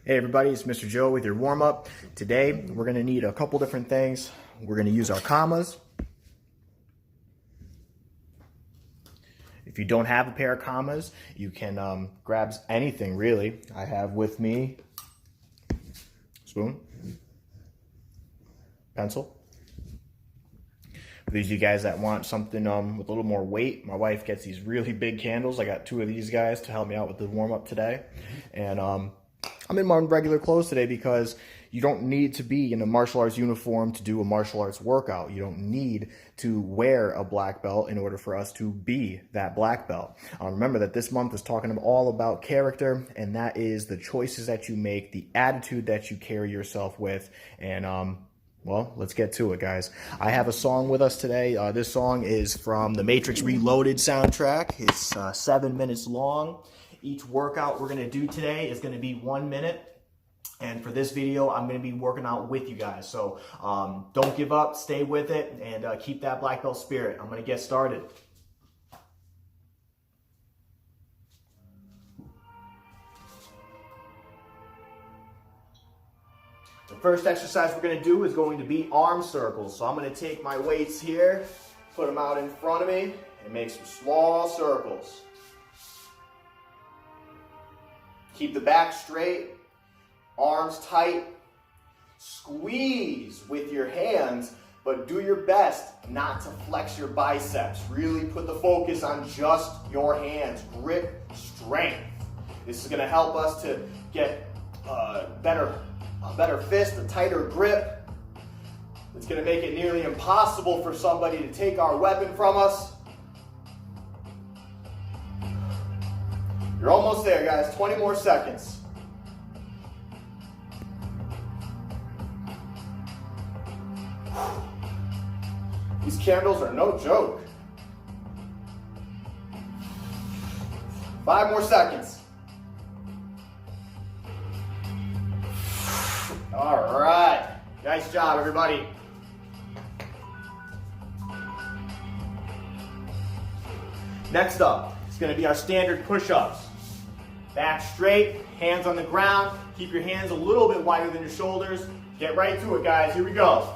Hey everybody, it's Mr. Joe with your warm-up. Today we're going to need a couple different things. We're going to use our commas. If you don't have a pair of commas, you can grab anything really. I have with me spoon, pencil. For these of you guys that want something with a little more weight, my wife gets these really big candles. I got two of these guys to help me out with the warm-up today. And I'm in my regular clothes today because you don't need to be in a martial arts uniform to do a martial arts workout. You don't need to wear a black belt in order for us to be that black belt. Remember that this month is talking all about character, and that is the choices that you make, the attitude that you carry yourself with, and well, let's get to it, guys. I have a song with us today. This song is from the Matrix Reloaded soundtrack. It's 7 minutes long. Each workout we're going to do today is going to be 1 minute. And for this video, I'm going to be working out with you guys. So don't give up, stay with it, and keep that black belt spirit. I'm going to get started. The first exercise we're going to do is going to be arm circles. So I'm going to take my weights here, put them out in front of me, and make some small circles. Keep the back straight, arms tight, squeeze with your hands, but do your best not to flex your biceps. Really put the focus on just your hands, grip strength. This is gonna help us to get a better fist, a tighter grip. It's gonna make it nearly impossible for somebody to take our weapon from us. You're almost there, guys. 20 more seconds. These candles are no joke. 5 more seconds. All right. Nice job, everybody. Next up, it's going to be our standard push-ups. Back straight, hands on the ground. Keep your hands a little bit wider than your shoulders. Get right to it, guys. Here we go.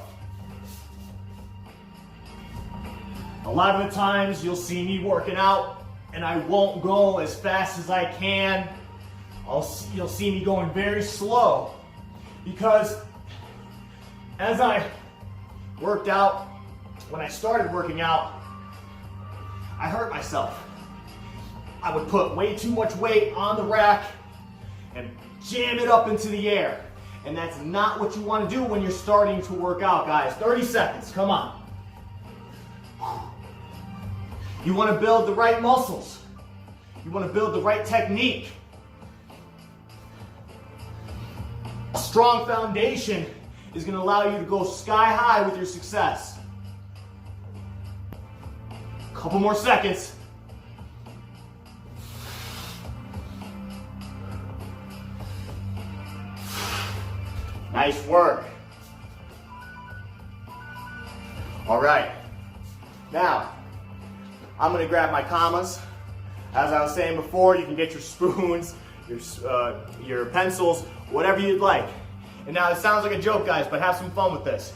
A lot of the times you'll see me working out and I won't go as fast as I can. You'll see me going very slow because as I worked out, when I started working out, I hurt myself. I would put way too much weight on the rack and jam it up into the air. And that's not what you want to do when you're starting to work out, guys. 30 seconds, come on. You want to build the right muscles. You want to build the right technique. A strong foundation is going to allow you to go sky high with your success. A couple more seconds. Nice work. All right. Now, I'm going to grab my commas. As I was saying before, you can get your spoons, your pencils, whatever you'd like. And now it sounds like a joke, guys, but have some fun with this.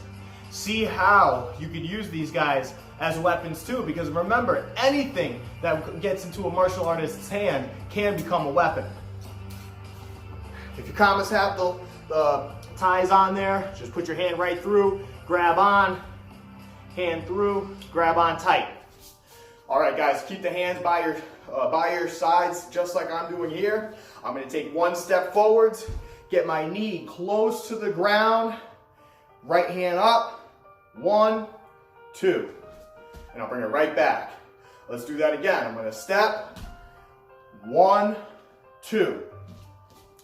See how you could use these guys as weapons too, because remember, anything that gets into a martial artist's hand can become a weapon. If your commas have the ties on there, just put your hand right through, grab on, hand through, grab on tight. All right, guys, keep the hands by your sides, just like I'm doing here. I'm going to take one step forwards, get my knee close to the ground, right hand up, 1, 2, and I'll bring it right back. Let's do that again. I'm going to step, 1, 2.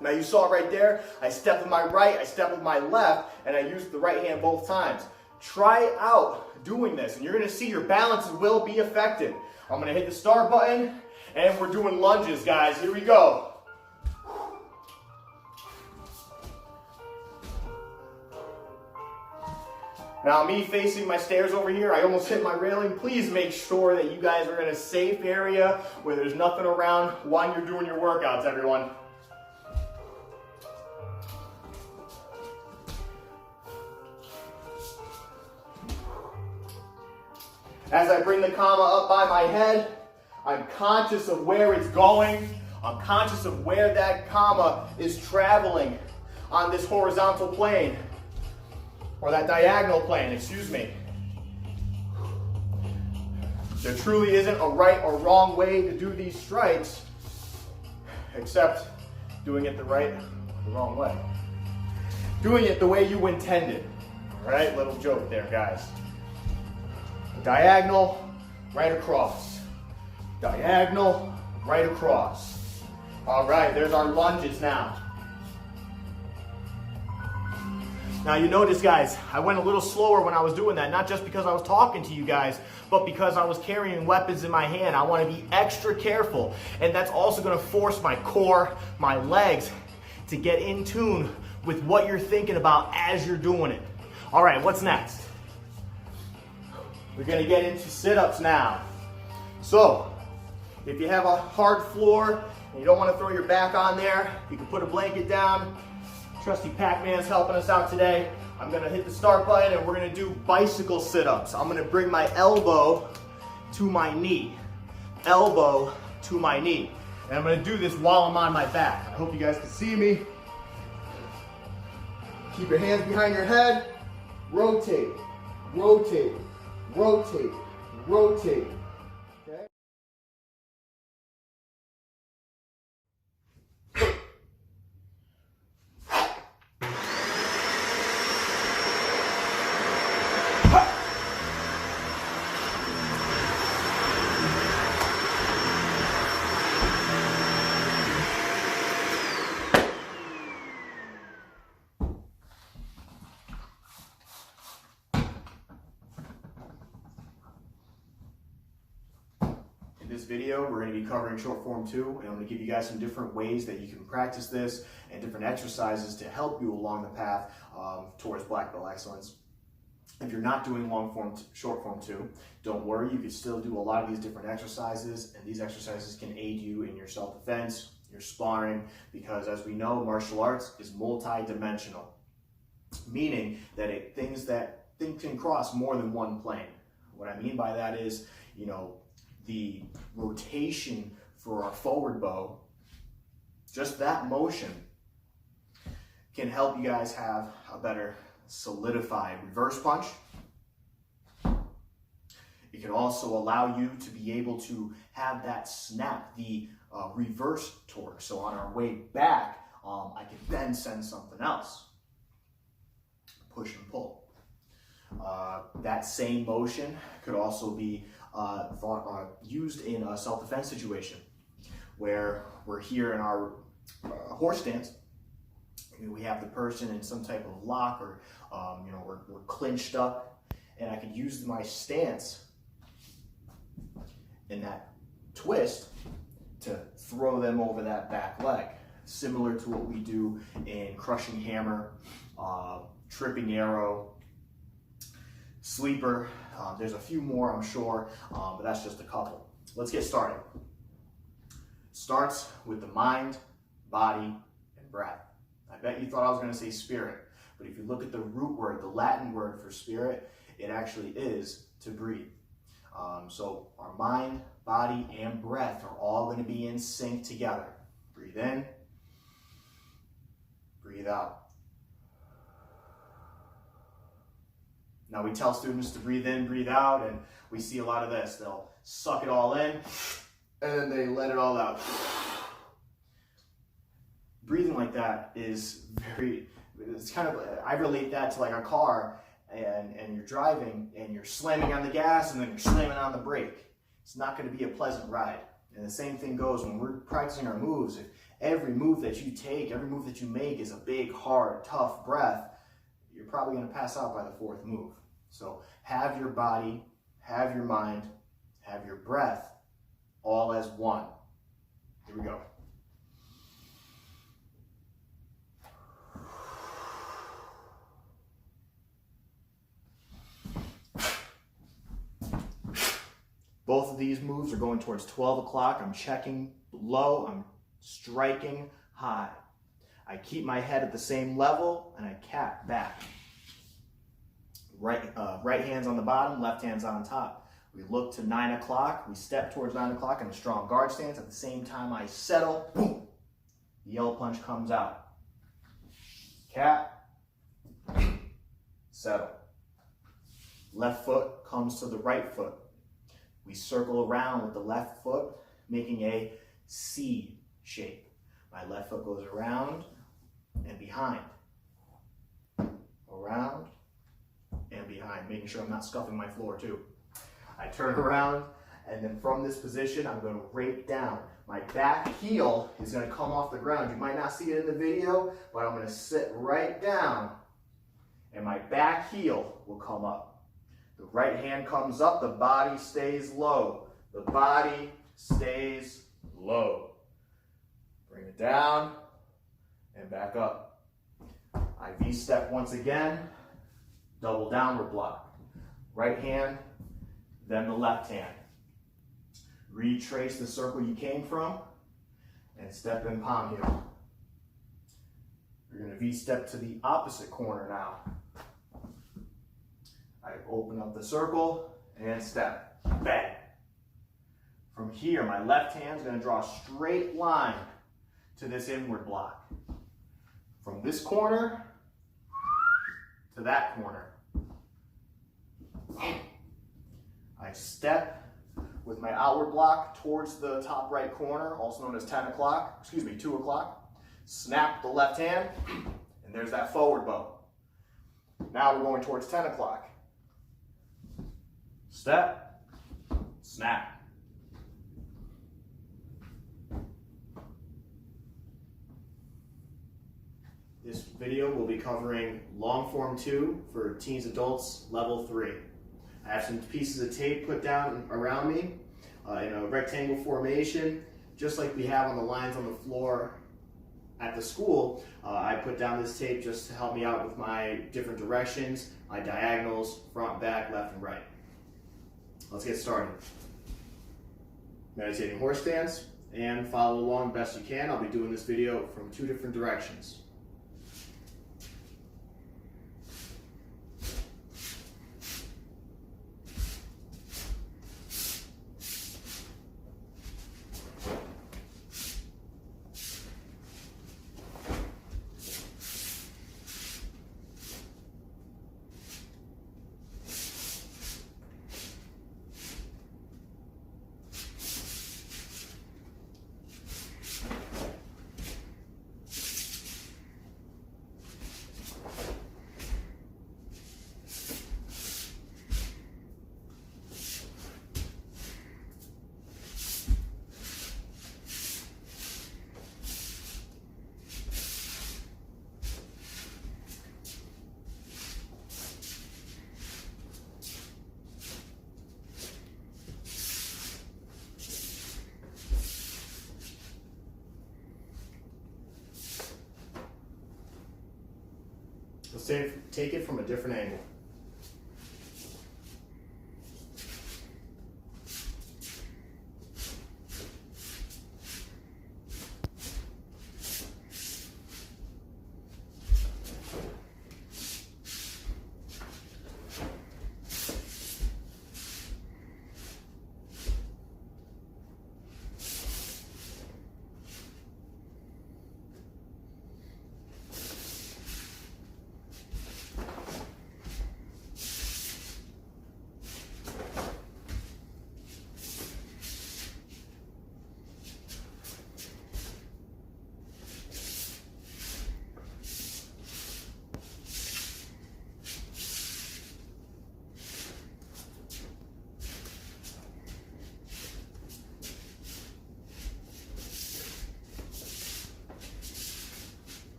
Now you saw it right there. I step with my right, I step with my left, and I use the right hand both times. Try out doing this, and you're going to see your balance will be affected. I'm going to hit the start button, and we're doing lunges, guys. Here we go. Now me facing my stairs over here, I almost hit my railing. Please make sure that you guys are in a safe area where there's nothing around while you're doing your workouts, everyone. As I bring the kama up by my head, I'm conscious of where it's going. I'm conscious of where that kama is traveling on this horizontal plane, or that diagonal plane, excuse me. There truly isn't a right or wrong way to do these strikes, except doing it the right or the wrong way. Doing it the way you intended. All right, little joke there, guys. Diagonal, right across. Diagonal, right across. All right, there's our lunges now. Now you notice, guys, I went a little slower when I was doing that, not just because I was talking to you guys, but because I was carrying weapons in my hand. I want to be extra careful, and that's also going to force my core, my legs, to get in tune with what you're thinking about as you're doing it. All right, what's next? We're going to get into sit-ups now. So, if you have a hard floor and you don't want to throw your back on there, you can put a blanket down. Trusty Pac-Man's helping us out today. I'm going to hit the start button and we're going to do bicycle sit-ups. I'm going to bring my elbow to my knee. Elbow to my knee. And I'm going to do this while I'm on my back. I hope you guys can see me. Keep your hands behind your head. Rotate, rotate, rotate, rotate. Okay? In this video, we're going to be covering short form 2, and I'm going to give you guys some different ways that you can practice this and different exercises to help you along the path towards black belt excellence. If you're not doing short form 2, don't worry, you can still do a lot of these different exercises, and these exercises can aid you in your self-defense, your sparring, because as we know, martial arts is multi-dimensional, meaning that things can cross more than one plane. What I mean by that is, you know, the rotation for our forward bow, just that motion can help you guys have a better solidified reverse punch. It can also allow you to be able to have that snap, the reverse torque. So on our way back, I can then send something else. Push and pull. That same motion could also be used in a self-defense situation where we're here in our horse stance. We have the person in some type of lock, or we're clinched up, and I could use my stance in that twist to throw them over that back leg, similar to what we do in crushing hammer, tripping arrow, sleeper. There's a few more, I'm sure, but that's just a couple. Let's get started. Starts with the mind, body, and breath. I bet you thought I was going to say spirit, but if you look at the root word, the Latin word for spirit, it actually is to breathe. So our mind, body, and breath are all going to be in sync together. Breathe in, breathe out. Now we tell students to breathe in, breathe out, and we see a lot of this. They'll suck it all in, and then they let it all out. Breathing like that is it's kind of, I relate that to like a car, and you're driving, and you're slamming on the gas, and then you're slamming on the brake. It's not going to be a pleasant ride. And the same thing goes when we're practicing our moves. If every move that you take, every move that you make is a big, hard, tough breath, you're probably going to pass out by the fourth move. So have your body, have your mind, have your breath all as one. Here we go. Both of these moves are going towards 12 o'clock. I'm checking low, I'm striking high. I keep my head at the same level, and I cap back. Right hand's on the bottom, left hand's on top. We look to 9 o'clock. We step towards 9 o'clock in a strong guard stance. At the same time I settle, boom, the yellow punch comes out. Cap, settle. Left foot comes to the right foot. We circle around with the left foot, making a C shape. My left foot goes around and behind. Around and behind, making sure I'm not scuffing my floor too. I turn around, and then from this position, I'm going to rake down. My back heel is going to come off the ground. You might not see it in the video, but I'm going to sit right down, and my back heel will come up. The right hand comes up, the body stays low. The body stays low. Bring it down, and back up. I V-step once again, double downward block. Right hand, then the left hand. Retrace the circle you came from and step in palm heel. You're going to V-step to the opposite corner now. I open up the circle and step. Bang. From here, my left hand is going to draw a straight line to this inward block. From this corner to that corner. I step with my outward block towards the top right corner, also known as 2 o'clock. Snap the left hand, and there's that forward bow. Now we're going towards 10 o'clock. Step, snap. This video will be covering long form 2 for teens, adults, level 3. I have some pieces of tape put down around me in a rectangle formation, just like we have on the lines on the floor at the school. I put down this tape just to help me out with my different directions, my diagonals, front, back, left, and right. Let's get started. Meditating horse stance, and follow along best you can. I'll be doing this video from 2 different directions. Let's take it from a different angle.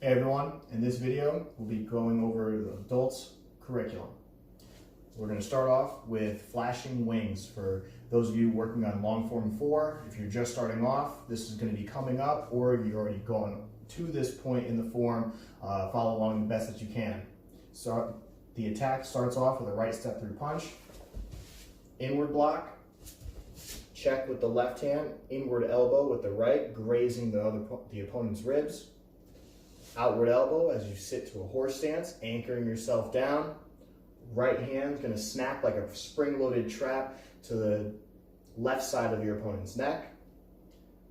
Hey everyone, in this video we'll be going over the adults curriculum. We're going to start off with flashing wings for those of you working on long form 4. If you're just starting off, this is going to be coming up, or if you've already gone to this point in the form, follow along the best that you can. So the attack starts off with a right step through punch, inward block, Check with the left hand, inward elbow with the right, grazing the opponent's ribs. Outward elbow as you sit to a horse stance, anchoring yourself down. Right hand's gonna snap like a spring-loaded trap to the left side of your opponent's neck.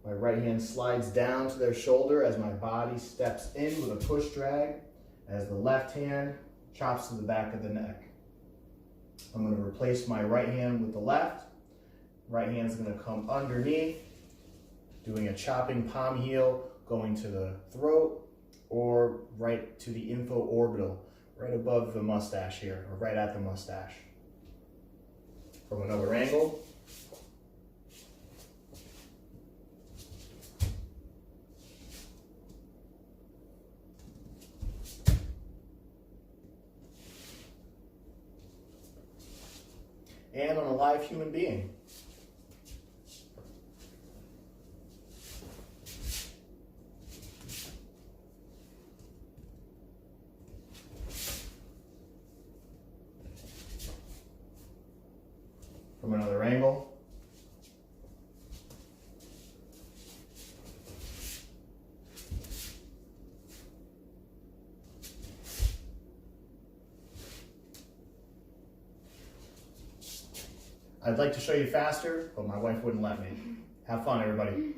My right hand slides down to their shoulder as my body steps in with a push drag as the left hand chops to the back of the neck. I'm going to replace my right hand with the left. Right hand's going to come underneath, doing a chopping palm heel, going to the throat or right to the infraorbital, right above the mustache here, or right at the mustache. From another angle. And on a live human being. From another angle. I'd like to show you faster, but my wife wouldn't let me. Have fun, everybody.